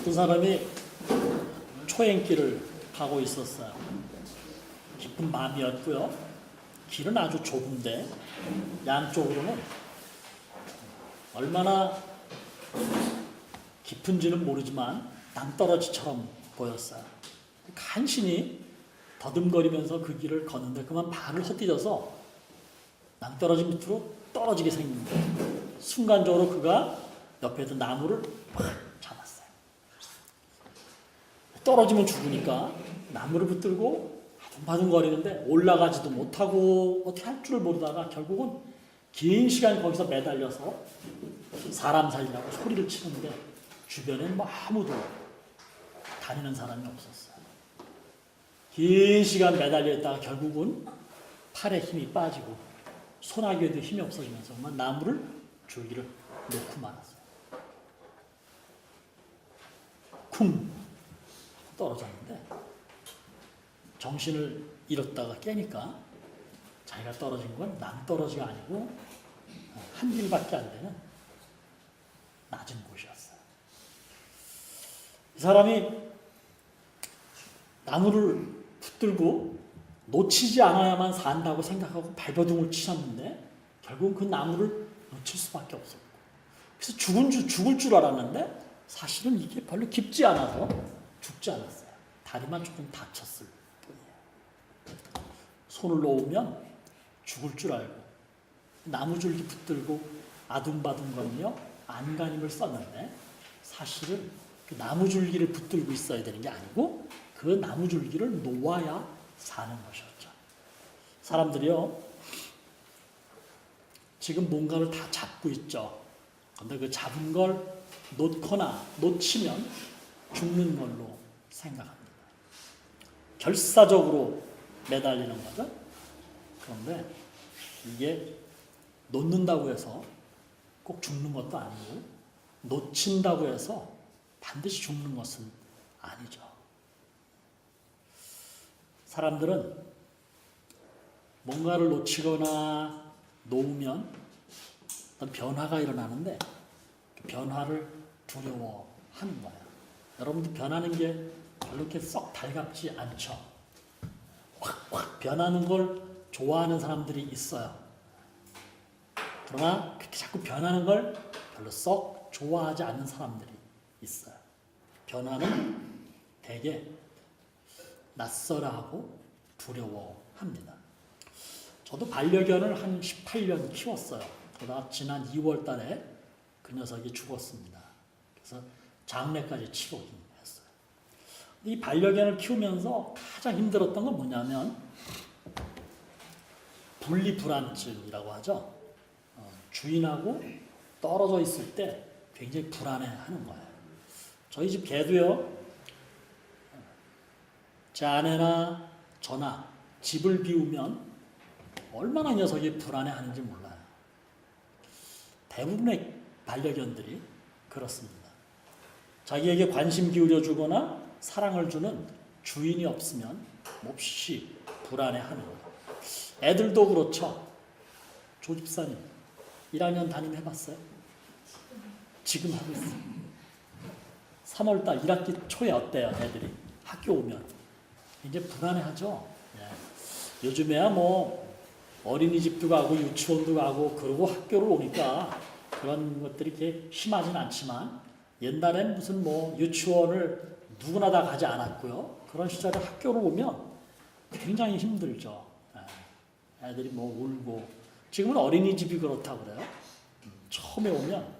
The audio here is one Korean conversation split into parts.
어떤 사람이 초행길을 가고 있었어요. 깊은 밤이었고요. 길은 아주 좁은데 양쪽으로는 얼마나 깊은지는 모르지만 낭떠러지처럼 보였어요. 간신히 더듬거리면서 그 길을 걷는데 그만 발을 헛디뎌서 낭떠러지 밑으로 떨어지게 생긴 거예요. 순간적으로 그가 옆에 있던 나무를 확 잡았어요. 떨어지면 죽으니까 나무를 붙들고 바둥바둥거리는데 올라가지도 못하고 어떻게 할 줄을 모르다가 결국은 긴 시간 거기서 매달려서 사람 살리라고 소리를 치는데 주변엔 아무도 다니는 사람이 없었어요. 긴 시간 매달려 있다가 결국은 팔에 힘이 빠지고 손아귀에도 힘이 없어지면서 나무를 줄기를 놓고 말았어요. 쿵 떨어졌는데 정신을 잃었다가 깨니까 자기가 떨어진 건 낭떠러지가 아니고 한 길밖에 안 되는 낮은 곳이었어요. 이 사람이 나무를 붙들고 놓치지 않아야만 산다고 생각하고 발버둥을 치셨는데 결국은 그 나무를 놓칠 수밖에 없었고 그래서 죽을 줄 알았는데 사실은 이게 별로 깊지 않아서 죽지 않았어요. 다리만 조금 다쳤을 뿐이에요. 손을 놓으면 죽을 줄 알고 나무줄기 붙들고 아둥바둥거리며 안간힘을 썼는데 사실은 그 나무줄기를 붙들고 있어야 되는 게 아니고 그 나무줄기를 놓아야 사는 것이었죠. 사람들이요 지금 뭔가를 다 잡고 있죠. 그런데 그 잡은 걸 놓거나 놓치면 죽는 걸로 생각합니다. 결사적으로 매달리는 거죠. 그런데 이게 놓는다고 해서 꼭 죽는 것도 아니고 놓친다고 해서 반드시 죽는 것은 아니죠. 사람들은 뭔가를 놓치거나 놓으면 어떤 변화가 일어나는데 그 변화를 두려워하는 거예요. 여러분도 변하는 게 별로 이렇게 썩 달갑지 않죠. 확 변하는 걸 좋아하는 사람들이 있어요. 그러나 그렇게 자꾸 변하는 걸 별로 썩 좋아하지 않는 사람들이 있어요. 변화는 대개 낯설어하고 두려워합니다. 저도 반려견을 한 18년 키웠어요. 그러다 지난 2월 달에 그 녀석이 죽었습니다. 그래서 장례까지 치르긴 했어요. 이 반려견을 키우면서 가장 힘들었던 건 뭐냐면 분리불안증이라고 하죠. 주인하고 떨어져 있을 때 굉장히 불안해하는 거예요. 저희 집 개도요. 제 아내나 저나 집을 비우면 얼마나 녀석이 불안해하는지 몰라요. 대부분의 반려견들이 그렇습니다. 자기에게 관심 기울여주거나 사랑을 주는 주인이 없으면 몹시 불안해하는 거예요. 애들도 그렇죠. 조 집사님 1학년 담임 해봤어요? 지금 하고 있어요. 3월달 1학기 초에 어때요? 애들이 학교 오면 이제 불안해하죠. 예. 요즘에야 뭐 어린이집도 가고 유치원도 가고 그러고 학교를 오니까 그런 것들이 이렇게 심하진 않지만 옛날엔 무슨 뭐 유치원을 누구나 다 가지 않았고요. 그런 시절에 학교를 오면 굉장히 힘들죠. 예. 애들이 뭐 울고 지금은 어린이집이 그렇다고 그래요. 처음에 오면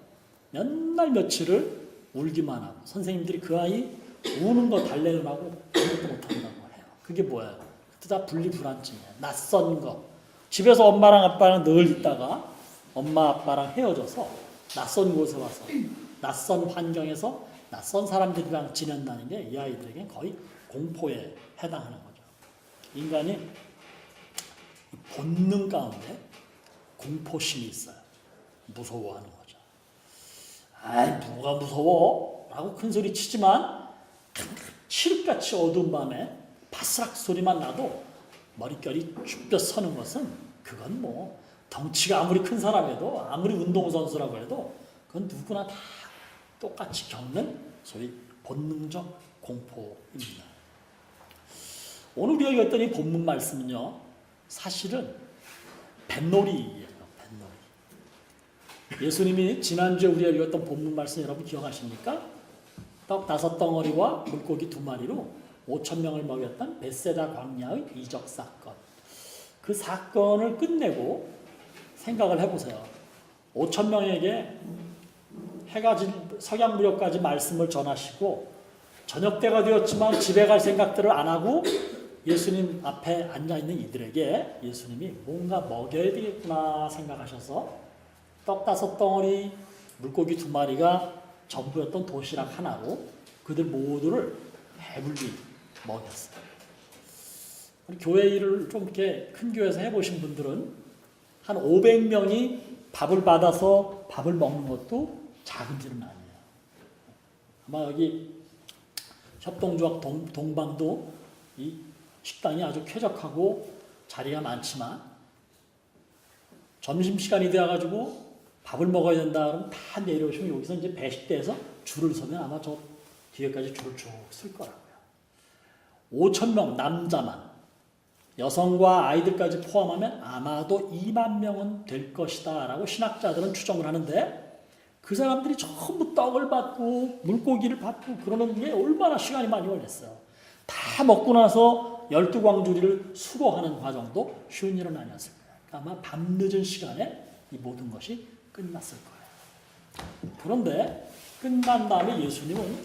몇 날 며칠을 울기만 하고 선생님들이 그 아이 우는 거 달래는 하고 아무것도 못한다고 해요. 그게 뭐예요? 그때 다 분리불안증이에요. 낯선 거. 집에서 엄마랑 아빠랑 늘 있다가 엄마 아빠랑 헤어져서 낯선 곳에 와서 낯선 환경에서 낯선 사람들이랑 지낸다는 게 이 아이들에게 거의 공포에 해당하는 거죠. 인간이 본능 가운데 공포심이 있어요. 무서워하는 거죠. 아이 뭐가 무서워? 라고 큰 소리 치지만 칠흑같이 어두운 밤에 바스락 소리만 나도 머릿결이 쭈뼛 서는 것은 그건 뭐 덩치가 아무리 큰 사람에도 아무리 운동선수라고 해도 그건 누구나 다 똑같이 겪는 소위 본능적 공포입니다. 오늘 우리가 읽었던 이 본문 말씀은요, 사실은 뱃놀이예요. 뱃놀이. 예수님이 지난주에 우리가 읽었던 본문 말씀 여러분 기억하십니까? 떡 5덩어리와 물고기 2마리로 5,000명을 먹였던 벳세다 광야의 이적 사건. 그 사건을 끝내고 생각을 해보세요. 5,000명에게 해가 진 석양 무렵까지 말씀을 전하시고 저녁 때가 되었지만 집에 갈 생각들을 안 하고 예수님 앞에 앉아있는 이들에게 예수님이 뭔가 먹여야 되겠구나 생각하셔서 떡 5덩어리, 물고기 2마리가 전부였던 도시락 하나로 그들 모두를 배불리 먹였어요. 우리 교회 일을 좀 이렇게 큰 교회에서 해보신 분들은 한 500명이 밥을 받아서 밥을 먹는 것도 작은 일은 아니에요. 아마 여기 협동조합 동방도 이 식당이 아주 쾌적하고 자리가 많지만 점심시간이 되어가지고 밥을 먹어야 된다 그러면 다 내려오시면 여기서 이제 배식대에서 줄을 서면 아마 저 뒤에까지 줄을 쭉 쓸 거라고요. 5,000명 남자만 여성과 아이들까지 포함하면 아마도 2만 명은 될 것이다 라고 신학자들은 추정을 하는데 그 사람들이 전부 떡을 받고 물고기를 받고 그러는 게 얼마나 시간이 많이 걸렸어요. 다 먹고 나서 12광주리를 수거하는 과정도 쉬운 일은 아니었을 거예요. 아마 밤늦은 시간에 이 모든 것이 끝났을 거예요. 그런데 끝난 다음에 예수님은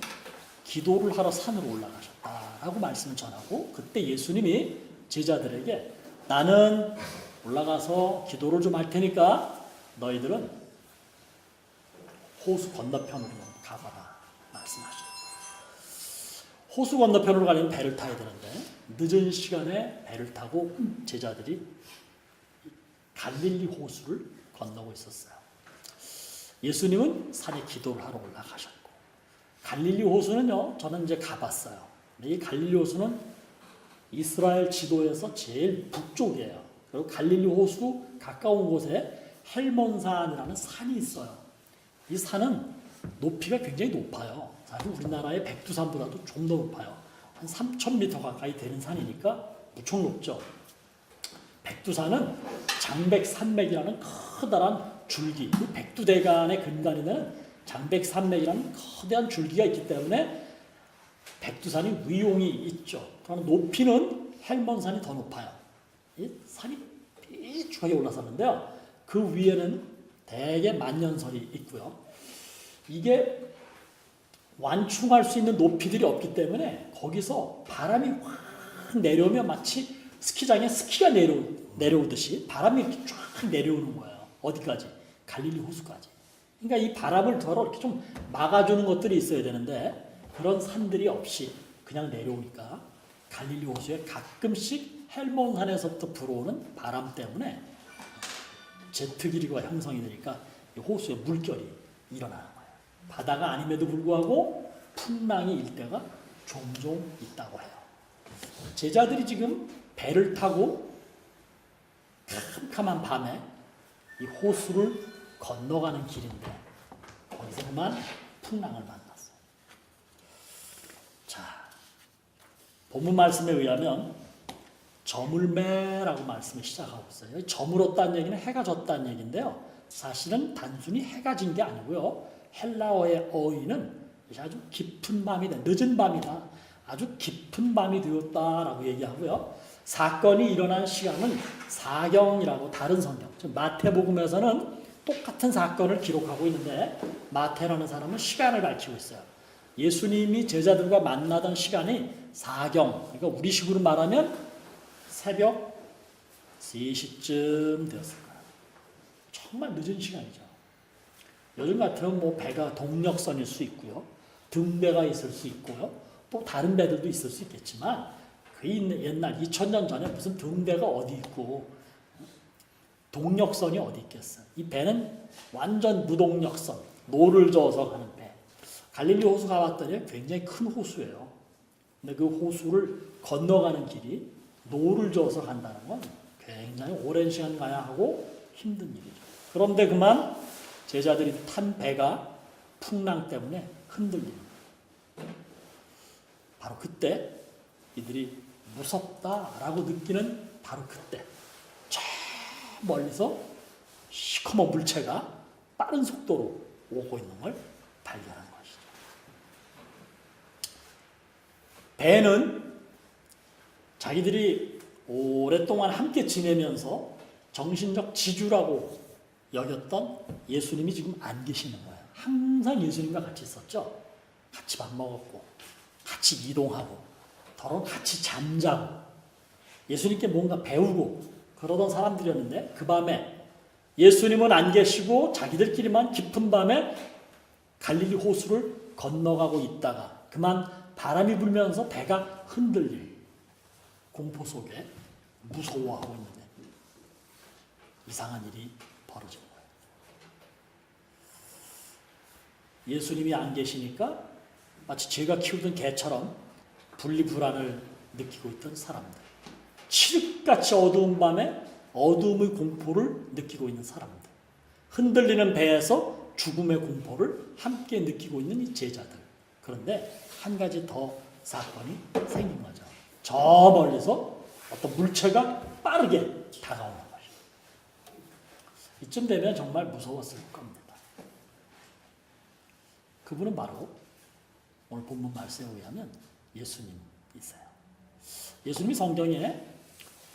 기도를 하러 산으로 올라가셨다라고 말씀을 전하고 그때 예수님이 제자들에게 나는 올라가서 기도를 좀 할 테니까 너희들은 호수 건너편으로 가거라 말씀하셨어요. 호수 건너편으로 가려면 배를 타야 되는데 늦은 시간에 배를 타고 제자들이 갈릴리 호수를 건너고 있었어요. 예수님은 산에 기도를 하러 올라가셨고 갈릴리 호수는요 저는 이제 가봤어요. 이 갈릴리 호수는 이스라엘 지도에서 제일 북쪽이에요. 그리고 갈릴리 호수 가까운 곳에 헬몬산이라는 산이 있어요. 이 산은 높이가 굉장히 높아요. 사실 우리나라의 백두산보다도 좀 더 높아요. 한 3,000m 가까이 되는 산이니까 무척 높죠. 백두산은 장백산맥이라는 커다란 줄기, 그 백두대간의 근간이 되는 장백산맥이라는 거대한 줄기가 있기 때문에 백두산이 위용이 있죠. 그러나 높이는 헬몬산이 더 높아요. 이 산이 삐쭉하게 올라섰는데요. 그 위에는 대개 만년설이 있고요. 이게 완충할 수 있는 높이들이 없기 때문에 거기서 바람이 확 내려오면 마치 스키장에 스키가 내려오듯이 바람이 이렇게 쫙 내려오는 거예요. 어디까지? 갈릴리 호수까지. 그러니까 이 바람을 덜어 이렇게 좀 막아주는 것들이 있어야 되는데 그런 산들이 없이 그냥 내려오니까 갈릴리 호수에 가끔씩 헬몬산에서부터 불어오는 바람 때문에 제트기류가 형성이 되니까 이 호수에 물결이 일어나는 거예요. 바다가 아님에도 불구하고 풍랑이 일 때가 종종 있다고 해요. 제자들이 지금 배를 타고 캄캄한 밤에 이 호수를 건너가는 길인데 거기서 그만 풍랑을 만났어요. 자, 본문 말씀에 의하면 저물매라고 말씀을 시작하고 있어요. 저물었다는 얘기는 해가 졌다는 얘기인데요. 사실은 단순히 해가 진 게 아니고요. 헬라어의 어휘는 아주 깊은 밤이 다 늦은 밤이다. 아주 깊은 밤이 되었다라고 얘기하고요. 사건이 일어난 시간은 사경이라고 다른 성경, 즉 마태복음에서는 똑같은 사건을 기록하고 있는데 마태라는 사람은 시간을 밝히고 있어요. 예수님이 제자들과 만나던 시간이 사경, 그러니까 우리식으로 말하면 새벽 3시쯤 되었을 거예요. 정말 늦은 시간이죠. 요즘 같으면 뭐 배가 동력선일 수 있고요. 등배가 있을 수 있고요. 또 다른 배들도 있을 수 있겠지만 그 옛날 2000년 전에 무슨 등배가 어디 있고 동력선이 어디 있겠어요. 이 배는 완전 무동력선, 노를 저어서 가는 배. 갈릴리 호수 가봤더니 굉장히 큰 호수예요. 근데 그 호수를 건너가는 길이 노를 저어서 간다는 건 굉장히 오랜 시간 가야 하고 힘든 일이죠. 그런데 그만 제자들이 탄 배가 풍랑 때문에 흔들립니다. 바로 그때 이들이 무섭다라고 느끼는 바로 그때 저 멀리서 시커먼 물체가 빠른 속도로 오고 있는 걸 발견한 것이죠. 배는 자기들이 오랫동안 함께 지내면서 정신적 지주라고 여겼던 예수님이 지금 안 계시는 거예요. 항상 예수님과 같이 있었죠. 같이 밥 먹었고 같이 이동하고 더러운 같이 잠자고 예수님께 뭔가 배우고 그러던 사람들이었는데 그 밤에 예수님은 안 계시고 자기들끼리만 깊은 밤에 갈릴리 호수를 건너가고 있다가 그만 바람이 불면서 배가 흔들릴 공포 속에 무서워하고 있는데 이상한 일이 벌어진 거예요. 예수님이 안 계시니까 마치 제가 키우던 개처럼 분리불안을 느끼고 있던 사람들, 칠흑같이 어두운 밤에 어두움의 공포를 느끼고 있는 사람들, 흔들리는 배에서 죽음의 공포를 함께 느끼고 있는 이 제자들. 그런데 한 가지 더 사건이 생긴 거죠. 저 멀리서 어떤 물체가 빠르게 다가오는 것이죠. 이쯤 되면 정말 무서웠을 겁니다. 그분은 바로 오늘 본문 말씀에 의하면 예수님이세요. 예수님이 성경에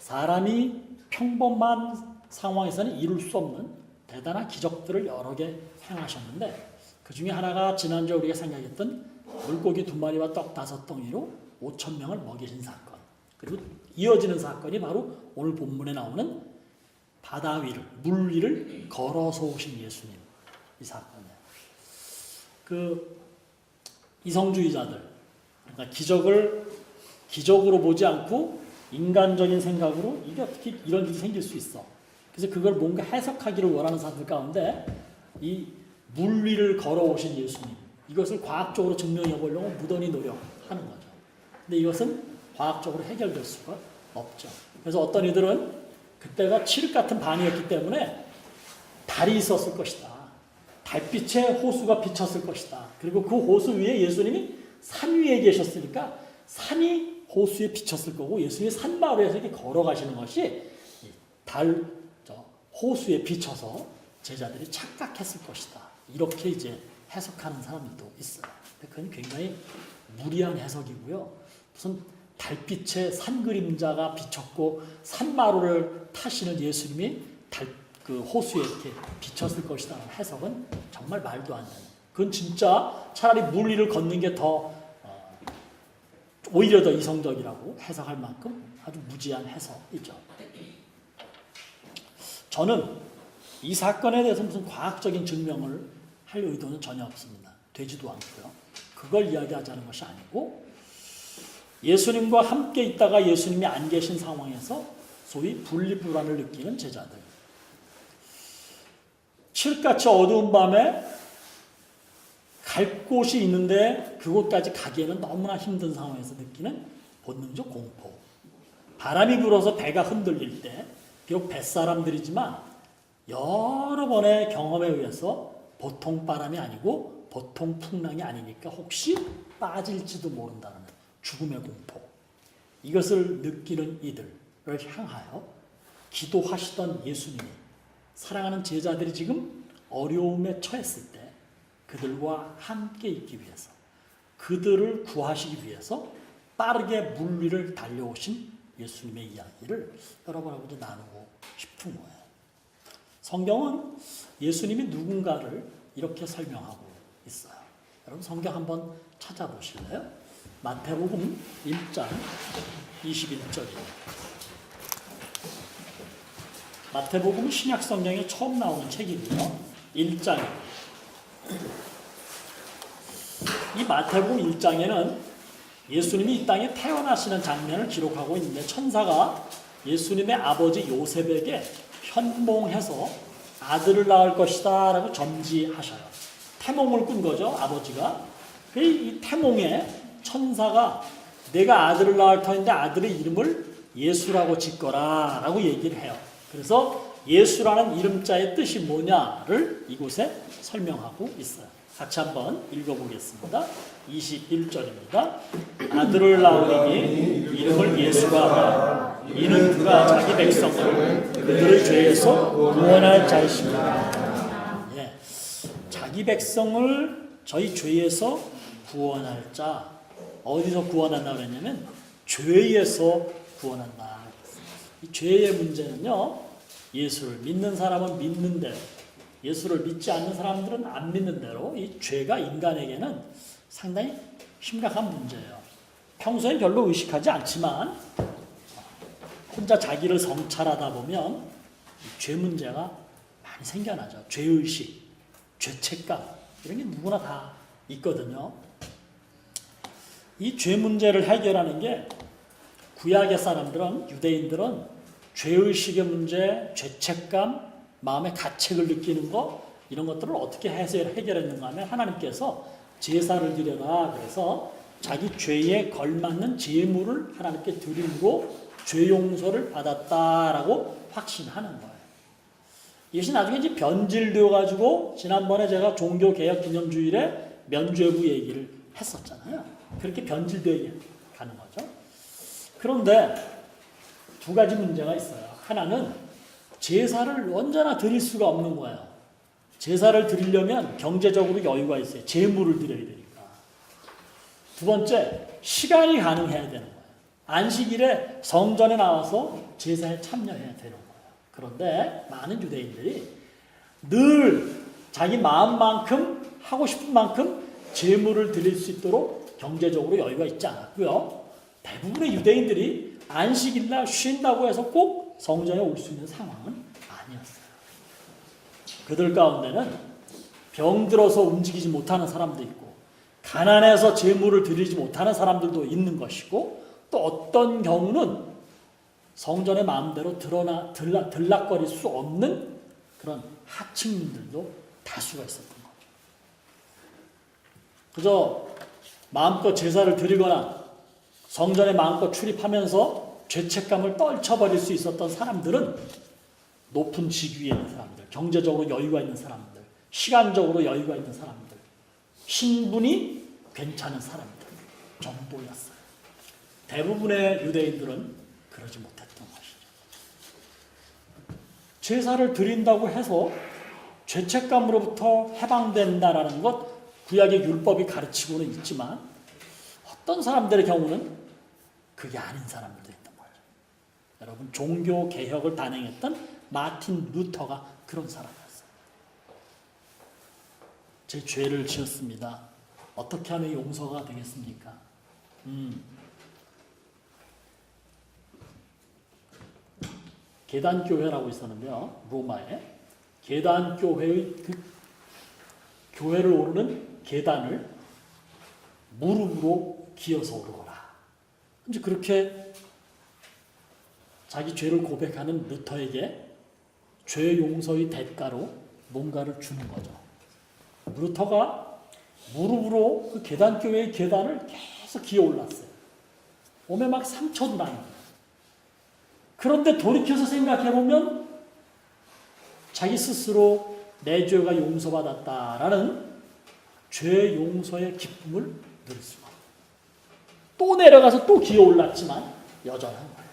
사람이 평범한 상황에서는 이룰 수 없는 대단한 기적들을 여러 개 행하셨는데 그 중에 하나가 지난주에 우리가 생각했던 물고기 2마리와 떡 5덩이로 5,000명을 먹이신 사건, 그리고 이어지는 사건이 바로 오늘 본문에 나오는 바다 위를, 물 위를 걸어서 오신 예수님, 이 사건이에요. 그 이성주의자들, 그러니까 기적을 기적으로 보지 않고 인간적인 생각으로 이게 어떻게 이런 일이 생길 수 있어. 그래서 그걸 뭔가 해석하기를 원하는 사람들 가운데 이 물 위를 걸어오신 예수님, 이것을 과학적으로 증명해 보려고 무던히 노력하는 거죠. 근데 이것은 과학적으로 해결될 수가 없죠. 그래서 어떤 이들은 그때가 칠흑 같은 밤이었기 때문에 달이 있었을 것이다. 달빛에 호수가 비쳤을 것이다. 그리고 그 호수 위에 예수님이 산 위에 계셨으니까 산이 호수에 비쳤을 거고 예수님이 산마루에서 이렇게 걸어가시는 것이 호수에 비쳐서 제자들이 착각했을 것이다. 이렇게 이제 해석하는 사람들도 있어요. 그건 굉장히 무리한 해석이고요. 무슨 달빛에 산 그림자가 비쳤고 산마루를 타시는 예수님이 그 호수에 이렇게 비쳤을 것이라는 해석은 정말 말도 안 되는. 그건 진짜 차라리 물 위를 걷는 게 더 오히려 더 이성적이라고 해석할 만큼 아주 무지한 해석이죠. 저는 이 사건에 대해서 무슨 과학적인 증명을 할 의도는 전혀 없습니다. 되지도 않고요. 그걸 이야기하자는 것이 아니고 예수님과 함께 있다가 예수님이 안 계신 상황에서 소위 분리불안을 느끼는 제자들, 칠흑같이 어두운 밤에 갈 곳이 있는데 그곳까지 가기에는 너무나 힘든 상황에서 느끼는 본능적 공포, 바람이 불어서 배가 흔들릴 때 비록 뱃사람들이지만 여러 번의 경험에 의해서 보통 바람이 아니고 보통 풍랑이 아니니까 혹시 빠질지도 모른다는 죽음의 공포, 이것을 느끼는 이들을 향하여 기도하시던 예수님이 사랑하는 제자들이 지금 어려움에 처했을 때 그들과 함께 있기 위해서, 그들을 구하시기 위해서 빠르게 물 위를 달려오신 예수님의 이야기를 여러분하고도 나누고 싶은 거예요. 성경은 예수님이 누군가를 이렇게 설명하고 있어요. 여러분 성경 한번 찾아보실래요? 마태복음 1장 21절이에요. 마태복음 신약 성경에 처음 나오는 책이고요. 1장이에요. 이 마태복음 1장에는 예수님이 이 땅에 태어나시는 장면을 기록하고 있는데 천사가 예수님의 아버지 요셉에게 현몽해서 아들을 낳을 것이다 라고 점지하셔요. 태몽을 꾼 거죠, 아버지가. 이 태몽에 천사가 내가 아들을 낳을 터인데 아들의 이름을 예수라고 짓거라 라고 얘기를 해요. 그래서 예수라는 이름자의 뜻이 뭐냐를 이곳에 설명하고 있어요. 같이 한번 읽어보겠습니다. 21절입니다. 아들을 낳으니 이름을 예수라 하라. 이는 그가 자기 백성을 그들의 죄에서 구원할 자이십니다. 예, 자기 백성을 저희 죄에서 구원할 자. 어디서 구원한다 그랬냐면 죄에서 구원한다. 이 죄의 문제는요, 예수를 믿는 사람은 믿는 대로, 예수를 믿지 않는 사람들은 안 믿는 대로 이 죄가 인간에게는 상당히 심각한 문제예요. 평소에 별로 의식하지 않지만 혼자 자기를 성찰하다 보면 죄 문제가 많이 생겨나죠. 죄의식, 죄책감 이런 게 누구나 다 있거든요. 이 죄 문제를 해결하는 게 구약의 사람들은, 유대인들은 죄의식의 문제, 죄책감, 마음의 가책을 느끼는 것 이런 것들을 어떻게 해서 해결했는가 하면 하나님께서 제사를 드려라. 그래서 자기 죄에 걸맞는 제물을 하나님께 드림으로 죄 용서를 받았다라고 확신하는 거예요. 이것이 나중에 이제 변질되어 가지고 지난번에 제가 종교개혁기념주일에 면죄부 얘기를 했었잖아요. 그렇게 변질되어 가는 거죠. 그런데 두 가지 문제가 있어요. 하나는 제사를 언제나 드릴 수가 없는 거예요. 제사를 드리려면 경제적으로 여유가 있어요. 제물을 드려야 되니까. 두 번째, 시간이 가능해야 되는 거예요. 안식일에 성전에 나와서 제사에 참여해야 되는 거예요. 그런데 많은 유대인들이 늘 자기 마음만큼 하고 싶은 만큼 제물을 드릴 수 있도록 경제적으로 여유가 있지 않았고요. 대부분의 유대인들이 안식일날 쉰다고 해서 꼭 성전에 올 수 있는 상황은 아니었어요. 그들 가운데는 병들어서 움직이지 못하는 사람도 있고 가난해서 제물을 드리지 못하는 사람들도 있는 것이고 또 어떤 경우는 성전에 마음대로 들락거릴 수 없는 그런 하층민들도 다수가 있었던 거죠. 그저 마음껏 제사를 드리거나 성전에 마음껏 출입하면서 죄책감을 떨쳐버릴 수 있었던 사람들은 높은 직위에 있는 사람들, 경제적으로 여유가 있는 사람들, 시간적으로 여유가 있는 사람들, 신분이 괜찮은 사람들 전부였어요. 대부분의 유대인들은 그러지 못했던 것이죠. 제사를 드린다고 해서 죄책감으로부터 해방된다라는 것 구약의 율법이 가르치고는 있지만 어떤 사람들의 경우는 그게 아닌 사람들도 있는 거예요. 여러분, 종교 개혁을 단행했던 마틴 루터가 그런 사람이었어요. 제 죄를 지었습니다. 어떻게 하면 용서가 되겠습니까? 계단교회라고 있었는데요. 로마에 계단교회의 그 교회를 오르는 계단을 무릎으로 기어서 오르거라. 이제 그렇게 자기 죄를 고백하는 루터에게 죄 용서의 대가로 뭔가를 주는 거죠. 루터가 무릎으로 그 계단교회의 계단을 계속 기어 올랐어요. 몸에 막 상처도 나는 거예요. 그런데 돌이켜서 생각해보면 자기 스스로 내 죄가 용서받았다라는 죄 용서의 기쁨을 누릴 수가 없어요. 또 내려가서 또 기어 올랐지만 여전한 거예요.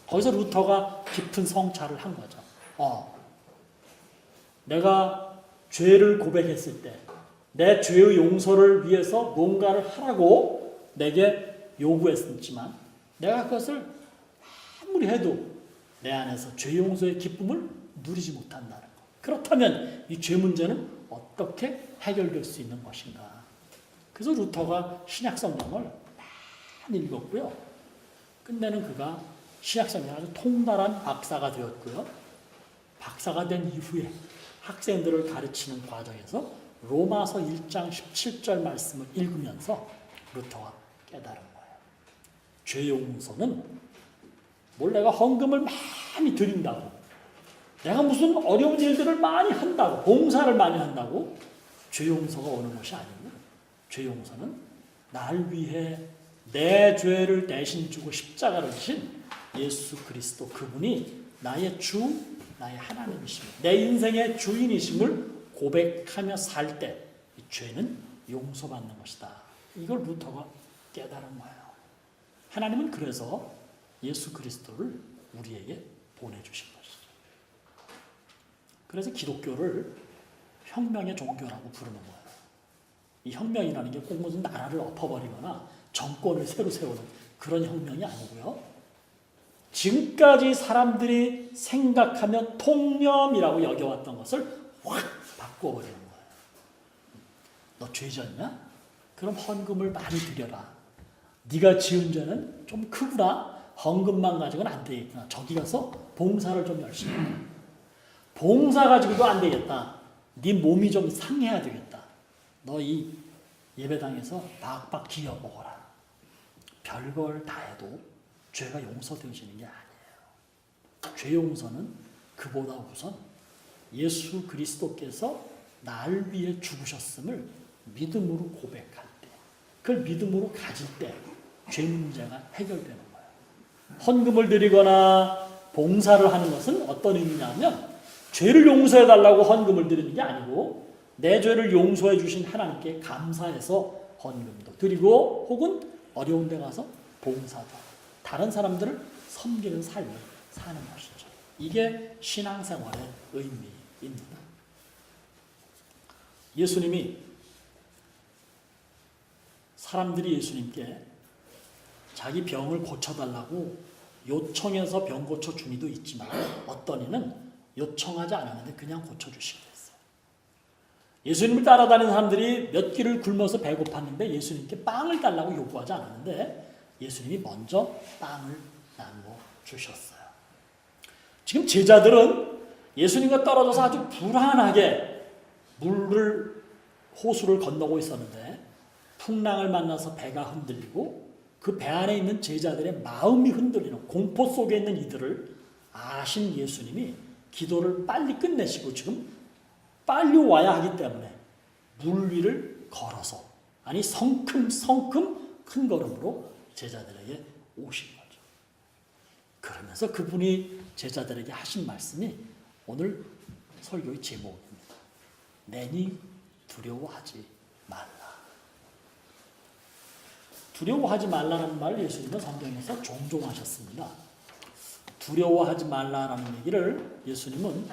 거기서 루터가 깊은 성찰을 한 거죠. 내가 죄를 고백했을 때 내 죄의 용서를 위해서 뭔가를 하라고 내게 요구했지만 내가 그것을 아무리 해도 내 안에서 죄 용서의 기쁨을 누리지 못한다는 것. 그렇다면 이 죄 문제는 어떻게 해결될 수 있는 것인가? 그래서 루터가 신약성경을 많이 읽었고요. 끝내는 그가 신약성경 아주 통달한 박사가 되었고요. 박사가 된 이후에 학생들을 가르치는 과정에서 로마서 1장 17절 말씀을 읽으면서 루터가 깨달은 거예요. 죄 용서는 뭘 내가 헌금을 많이 드린다고, 내가 무슨 어려운 일들을 많이 한다고, 봉사를 많이 한다고 죄 용서가 오는 것이 아니고, 죄 용서는 날 위해 내 죄를 대신 주고 십자가를 지신 예수 그리스도 그분이 나의 주, 나의 하나님이심을, 내 인생의 주인이심을 고백하며 살 때 죄는 용서받는 것이다. 이걸 루터가 깨달은 거예요. 하나님은 그래서 예수 그리스도를 우리에게 보내주신 것이죠. 그래서 기독교를 혁명의 종교라고 부르는 거예요. 이 혁명이라는 게 꼭 무슨 나라를 엎어버리거나 정권을 새로 세우는 그런 혁명이 아니고요. 지금까지 사람들이 생각하며 통념이라고 여겨왔던 것을 확 바꿔버리는 거예요. 너 죄 졌냐? 그럼 헌금을 많이 드려라. 네가 지은 죄는 좀 크구나. 헌금만 가지고는 안 되겠구나. 저기 가서 봉사를 좀 열심히 해. 봉사 가지고도 안 되겠다. 네 몸이 좀 상해야 되겠다. 너 이 예배당에서 박박 기어 먹어라. 별걸 다 해도 죄가 용서되어지는 게 아니에요. 죄 용서는 그보다 우선 예수 그리스도께서 날 위해 죽으셨음을 믿음으로 고백할 때, 그걸 믿음으로 가질 때 죄 문제가 해결되는 거예요. 헌금을 드리거나 봉사를 하는 것은 어떤 의미냐면 죄를 용서해달라고 헌금을 드리는 게 아니고 내 죄를 용서해 주신 하나님께 감사해서 헌금도 드리고 혹은 어려운 데 가서 봉사도 다른 사람들을 섬기는 삶을 사는 것이죠. 이게 신앙생활의 의미입니다. 예수님이 사람들이 예수님께 자기 병을 고쳐달라고 요청해서 병 고쳐준 이도 있지만 어떤 이는 요청하지 않았는데 그냥 고쳐주시기도 했어요. 예수님을 따라다니는 사람들이 몇 끼를 굶어서 배고팠는데 예수님께 빵을 달라고 요구하지 않았는데 예수님이 먼저 빵을 나누어 주셨어요. 지금 제자들은 예수님과 떨어져서 아주 불안하게 호수를 건너고 있었는데 풍랑을 만나서 배가 흔들리고 그 배 안에 있는 제자들의 마음이 흔들리는 공포 속에 있는 이들을 아신 예수님이 기도를 빨리 끝내시고 지금 빨리 와야 하기 때문에 물 위를 걸어서 아니 성큼 큰 걸음으로 제자들에게 오신 거죠. 그러면서 그분이 제자들에게 하신 말씀이 오늘 설교의 제목입니다. 내니 두려워하지 말라. 두려워하지 말라는 말을 예수님은 성경에서 종종 하셨습니다. 두려워하지 말라라는 얘기를 예수님은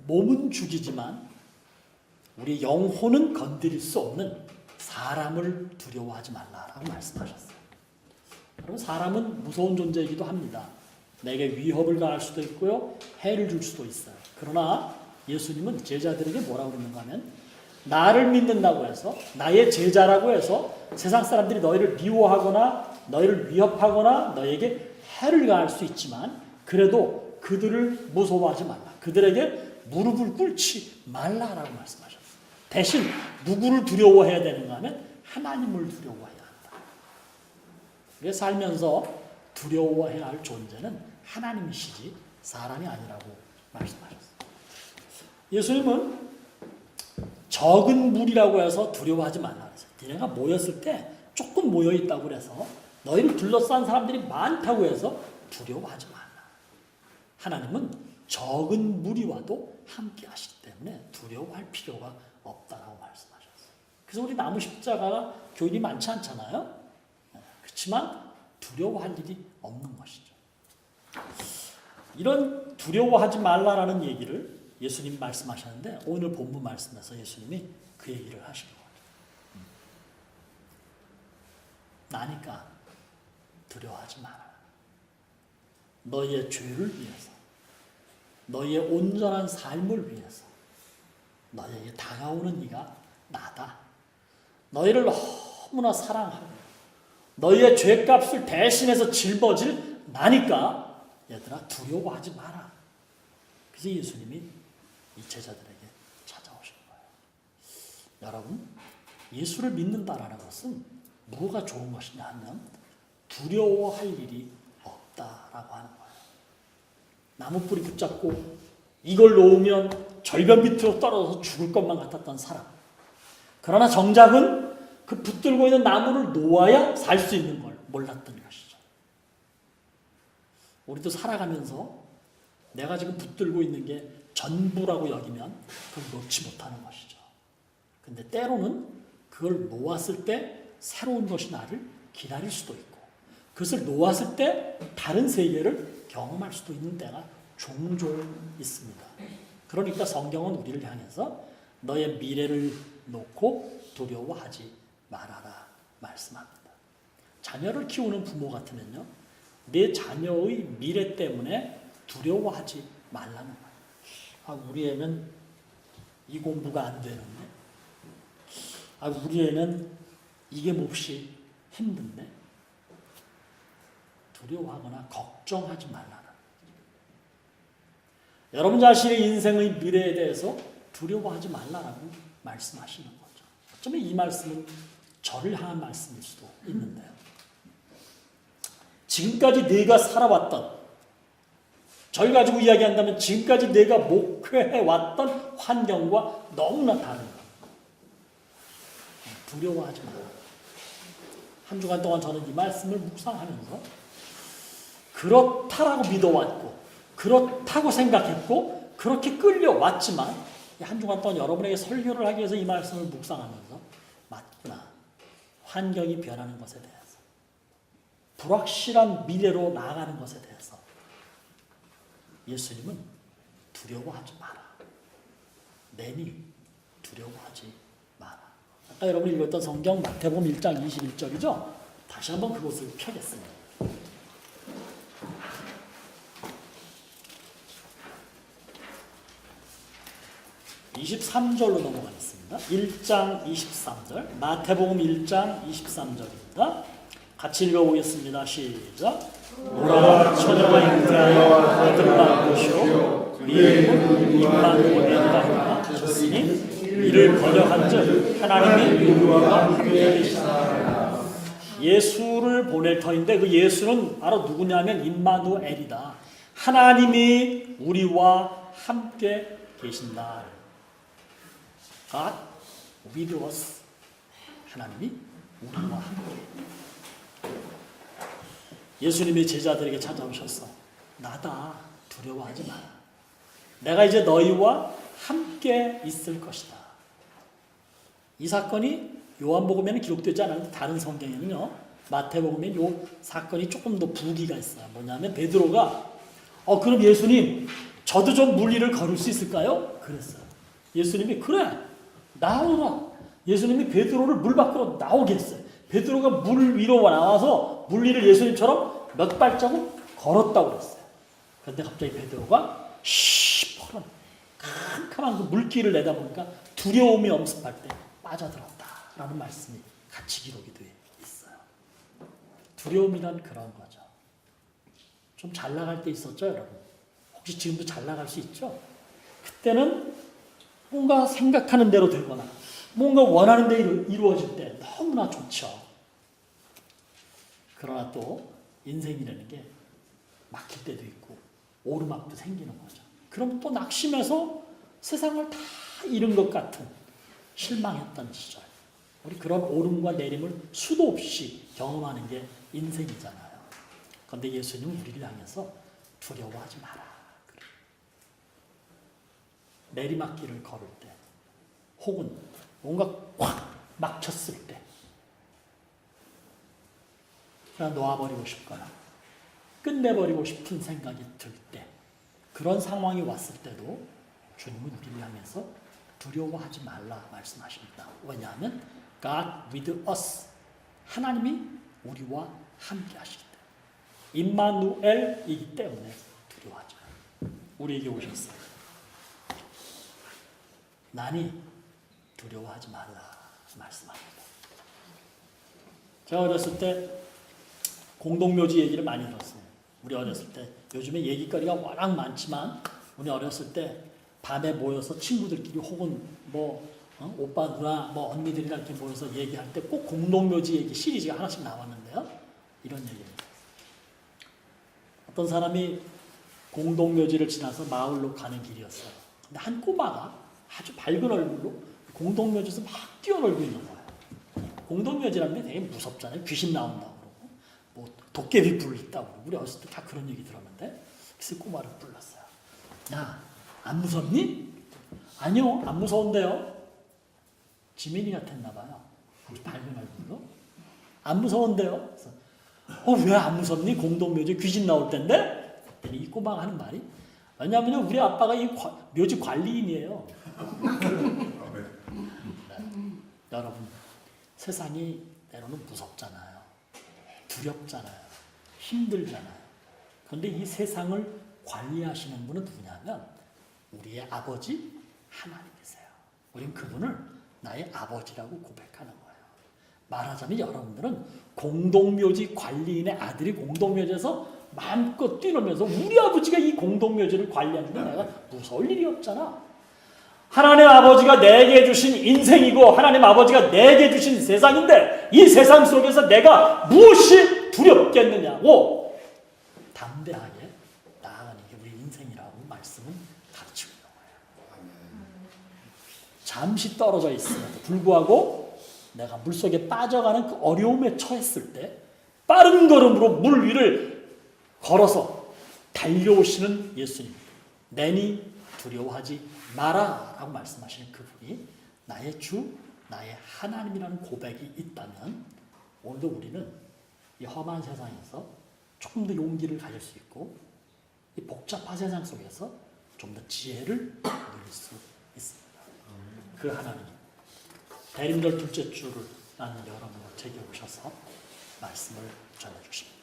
몸은 죽이지만 우리 영혼은 건드릴 수 없는 사람을 두려워하지 말라라고 말씀하셨어요. 여러분, 사람은 무서운 존재이기도 합니다. 내게 위협을 가할 수도 있고요, 해를 줄 수도 있어요. 그러나 예수님은 제자들에게 뭐라고 그러는가 하면 나를 믿는다고 해서 나의 제자라고 해서 세상 사람들이 너희를 미워하거나 너희를 위협하거나 너에게 해를 가할 수 있지만 그래도 그들을 무서워하지 말라. 그들에게 무릎을 꿇지 말라라고 말씀하셨어요. 대신 누구를 두려워해야 되는가 하면 하나님을 두려워해야 한다. 그래서 살면서 두려워해야 할 존재는 하나님이시지 사람이 아니라고 말씀하셨어요. 예수님은 적은 무리라고 해서 두려워하지 말라 그랬어요. 니네가 모였을 때 조금 모여있다고 그래서 너희를 둘러싼 사람들이 많다고 해서 두려워하지 말라. 하나님은 적은 무리와도 함께 하시기 때문에 두려워할 필요가 없다라고 말씀하셨어요. 그래서 우리 나무 십자가가 교인이 많지 않잖아요. 그렇지만 두려워할 일이 없는 것이죠. 이런 두려워하지 말라라는 얘기를 예수님 말씀하셨는데 오늘 본문 말씀에서 예수님이 그 얘기를 하시는 거죠. 나니까 두려워하지 마라. 너희의 죄를 위해서, 너희의 온전한 삶을 위해서 너희에게 다가오는 이가 나다. 너희를 너무나 사랑하고 너희의 죄값을 대신해서 짊어질 나니까 얘들아 두려워하지 마라. 그래서 예수님이 이 제자들에게 찾아오신 거예요. 여러분, 예수를 믿는다라는 것은 뭐가 좋은 것이냐 하면 두려워할 일이 없다라고 하는 거예요. 나무뿌리 붙잡고 이걸 놓으면 절벽 밑으로 떨어져서 죽을 것만 같았던 사람. 그러나 정작은 그 붙들고 있는 나무를 놓아야 살 수 있는 걸 몰랐던 것이죠. 우리도 살아가면서 내가 지금 붙들고 있는 게 전부라고 여기면 그걸 놓지 못하는 것이죠. 근데 때로는 그걸 놓았을 때 새로운 것이 나를 기다릴 수도 있고, 그것을 놓았을 때 다른 세계를 경험할 수도 있는 때가 종종 있습니다. 그러니까 성경은 우리를 향해서 너의 미래를 놓고 두려워하지 말아라 말씀합니다. 자녀를 키우는 부모 같으면요, 내 자녀의 미래 때문에 두려워하지 말라는 거예요. 아, 우리 애는 이 공부가 안 되는데, 아, 우리 애는 이게 몹시 힘든데, 두려워하거나 걱정하지 말라는. 여러분 자신의 인생의 미래에 대해서 두려워하지 말라라고 말씀하시는 거죠. 어쩌면 이 말씀은 저를 향한 말씀일 수도 있는데요. 지금까지 내가 살아왔던, 저를 가지고 이야기한다면 지금까지 내가 목회해왔던 환경과 너무나 다른 것. 두려워하지 마라. 한 주간 동안 저는 이 말씀을 묵상하면서 그렇다라고 믿어왔고, 그렇다고 생각했고, 그렇게 끌려왔지만, 한 주간 동안 여러분에게 설교를 하기 위해서 이 말씀을 묵상하면서 맞구나. 환경이 변하는 것에 대해서, 불확실한 미래로 나아가는 것에 대해서 예수님은 두려워하지 마라. 내니 두려워하지 마라. 아까 여러분이 읽었던 성경 마태복음 1장 21절이죠? 다시 한번 그것을 펴겠습니다. 23절로 넘어가겠습니다. 1장 23절, 마태복음 1장 23절입니다. 같이 읽어보겠습니다. 시작. 오라 처녀가 잉태하여 아들을 낳을 것이요 그의 이름은 임마누엘이라 하라 하셨으니 이를 번역한즉 하나님이 우리와 함께 계시다. 예수를 보낼 터인데 그 예수는 바로 누구냐면 임마누엘이다. 하나님이 우리와 함께 계신다. God with us. 하나님이 우리와 함께. 예수님이 제자들에게 찾아오셔서 나다, 두려워하지 마라. 내가 이제 너희와 함께 있을 것이다. 이 사건이 요한복음에는 기록되지 않았는데 다른 성경에는요, 마태복음에 이 사건이 조금 더 부기가 있어요. 뭐냐면 베드로가 그럼 예수님 저도 좀 물 위를 걸을 수 있을까요? 그랬어요. 예수님이 그래 나오라. 예수님이 베드로를 물 밖으로 나오게 했어요. 베드로가 물 위로 나와서 물 위를 예수님처럼 몇 발자국 걸었다고 그랬어요. 그런데 갑자기 베드로가 시퍼런 캄캄한 그 물길을 내다보니까 두려움이 엄습할 때 빠져들었다라는 말씀이 같이 기록이 되어 있어요. 두려움이란 그런 거죠. 좀 잘 나갈 때 있었죠, 여러분? 혹시 지금도 잘 나갈 수 있죠? 그때는 뭔가 생각하는 대로 되거나 뭔가 원하는 대로 이루어질 때 너무나 좋죠. 그러나 또 인생이라는 게 막힐 때도 있고 오르막도 생기는 거죠. 그럼 또 낙심해서 세상을 다 잃은 것 같은 실망했던 시절. 우리 그런 오름과 내림을 수도 없이 경험하는 게 인생이잖아요. 그런데 예수님은 우리를 향해서 두려워하지 마라. 내리막길을 걸을 때 혹은 뭔가 확 막혔을 때 그냥 놓아버리고 싶거나 끝내버리고 싶은 생각이 들 때 그런 상황이 왔을 때도 주님은 우리를 향해서 두려워하지 말라 말씀하십니다. 왜냐하면 God with us, 하나님이 우리와 함께 하시기 때문에, 임마누엘이기 때문에 두려워하지 말라. 우리에게 오셨어요. 나니 두려워하지 말라 말씀합니다. 제가 어렸을 때 공동묘지 얘기를 많이 들었어요. 우리 어렸을 때 요즘에 얘기거리가 워낙 많지만 우리 어렸을 때 밤에 모여서 친구들끼리 혹은 오빠 누나 언니들이랑 이렇게 모여서 얘기할 때 꼭 공동묘지 얘기 시리즈가 하나씩 나왔는데요. 이런 얘기입니다. 어떤 사람이 공동묘지를 지나서 마을로 가는 길이었어요. 근데 한 꼬마가 아주 밝은 얼굴로 공동묘지에서 막 뛰어놀고 있는 거예요. 공동묘지라는 게 되게 무섭잖아요. 귀신 나온다고 그러고 도깨비 불 있다고 그러고 우리 어렸을 때 다 그런 얘기 들었는데 그래서 꼬마를 불렀어요. 야, 안 무섭니? 아니요, 안 무서운데요. 지민이 같았나 봐요. 밝은 얼굴로. 안 무서운데요. 왜 안 무섭니? 공동묘지 귀신 나올 텐데? 그랬더니 이 꼬마가 하는 말이, 왜냐하면 우리 아빠가 이 묘지 관리인이에요. 여러분, 세상이 때로는 무섭잖아요. 두렵잖아요. 힘들잖아요. 그런데 이 세상을 관리하시는 분은 누구냐면 우리의 아버지 하나님이세요. 우린 그분을 나의 아버지라고 고백하는 거예요. 말하자면 여러분들은 공동묘지 관리인의 아들이 공동묘지에서 마음껏 뛰노면서 우리 아버지가 이 공동묘지를 관리하는데 내가 무서울 일이 없잖아. 하나님 아버지가 내게 주신 인생이고 하나님 아버지가 내게 주신 세상인데 이 세상 속에서 내가 무엇이 두렵겠느냐고 담대하게 나아가는 게 우리 인생이라고 말씀은 가르치고 있는 거예요. 잠시 떨어져 있음에도 불구하고 내가 물속에 빠져가는 그 어려움에 처했을 때 빠른 걸음으로 물 위를 걸어서 달려오시는 예수님, 내니 두려워하지 마라 라고 말씀하시는 그분이 나의 주, 나의 하나님이라는 고백이 있다면 오늘도 우리는 이 험한 세상에서 조금 더 용기를 가질 수 있고 이 복잡한 세상 속에서 좀 더 지혜를 누릴 수 있습니다. 그 하나님, 대림절 둘째 주를 나는 여러분을 제게 오셔서 말씀을 전해주십니다.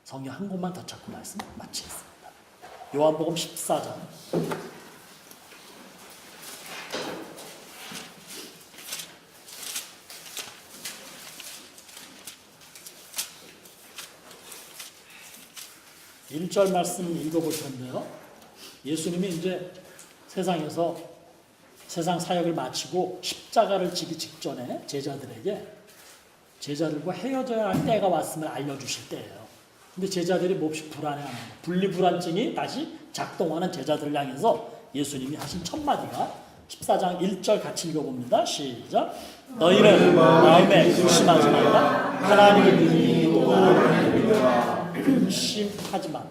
성경 한 곳만 더 찾고 말씀 마치겠습니다. 요한복음 14장 1절 말씀 읽어볼 텐데요. 예수님이 이제 세상에서 세상 사역을 마치고 십자가를 지기 직전에 제자들과 헤어져야 할 때가 왔음을 알려주실 때예요. 근데 제자들이 몹시 불안해하는 거예요. 분리불안증이 다시 작동하는 제자들을 향해서 예수님이 하신 첫 마디가 14장 1절 같이 읽어봅니다. 시작. 너희는 마음에 근심하지 말라. 하나님을 믿으니 또 나를 믿으라. 근심하지 말라.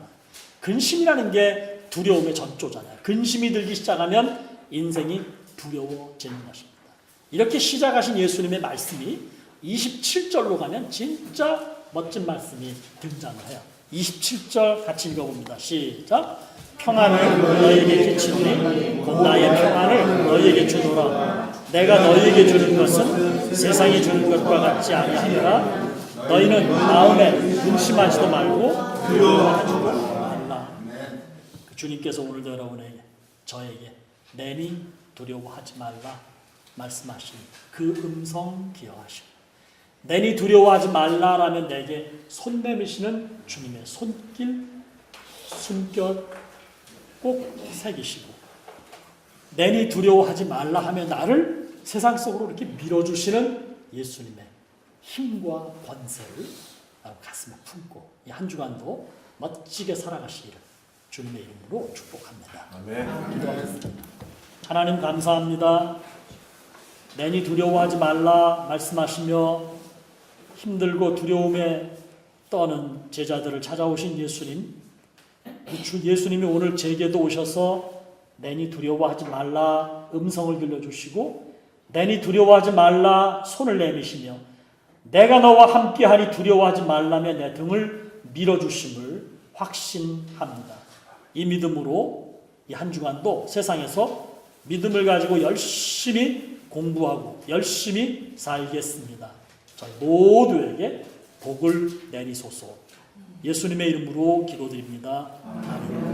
근심이라는 게 두려움의 전조잖아요. 근심이 들기 시작하면 인생이 두려워지는 것입니다. 이렇게 시작하신 예수님의 말씀이 27절로 가면 진짜 멋진 말씀이 등장을 해요. 27절 같이 읽어봅니다. 시작. 평안을 너희에게 끼치노니 곧 나의 평안을 너희에게 주노라. 내가 너희에게 주는 것은 세상이 주는 것과 같지 아니하니라. 너희는 마음에 근심하지도 말고 두려워하지도 말라. 주님께서 오늘도 여러분에게 저에게 내니 두려워하지 말라 말씀하신 그 음성 기억하시고 내니 두려워하지 말라라면 내게 손 내미시는 주님의 손길, 숨결 꼭 새기시고 내니 두려워하지 말라 하면 나를 세상 속으로 이렇게 밀어주시는 예수님의 힘과 권세를 가슴에 품고 이 한 주간도 멋지게 살아가시기를 주님의 이름으로 축복합니다. 기도하겠습니다. 하나님 감사합니다. 내니 두려워하지 말라 말씀하시며 힘들고 두려움에 떠는 제자들을 찾아오신 예수님, 주 예수님이 오늘 제게도 오셔서 내니 두려워하지 말라 음성을 들려주시고 내니 두려워하지 말라 손을 내미시며 내가 너와 함께하니 두려워하지 말라며 내 등을 밀어주심을 확신합니다. 이 믿음으로 이 한 주간도 세상에서 믿음을 가지고 열심히 공부하고 열심히 살겠습니다. 저희 모두에게 복을 내리소서. 예수님의 이름으로 기도드립니다. 아멘.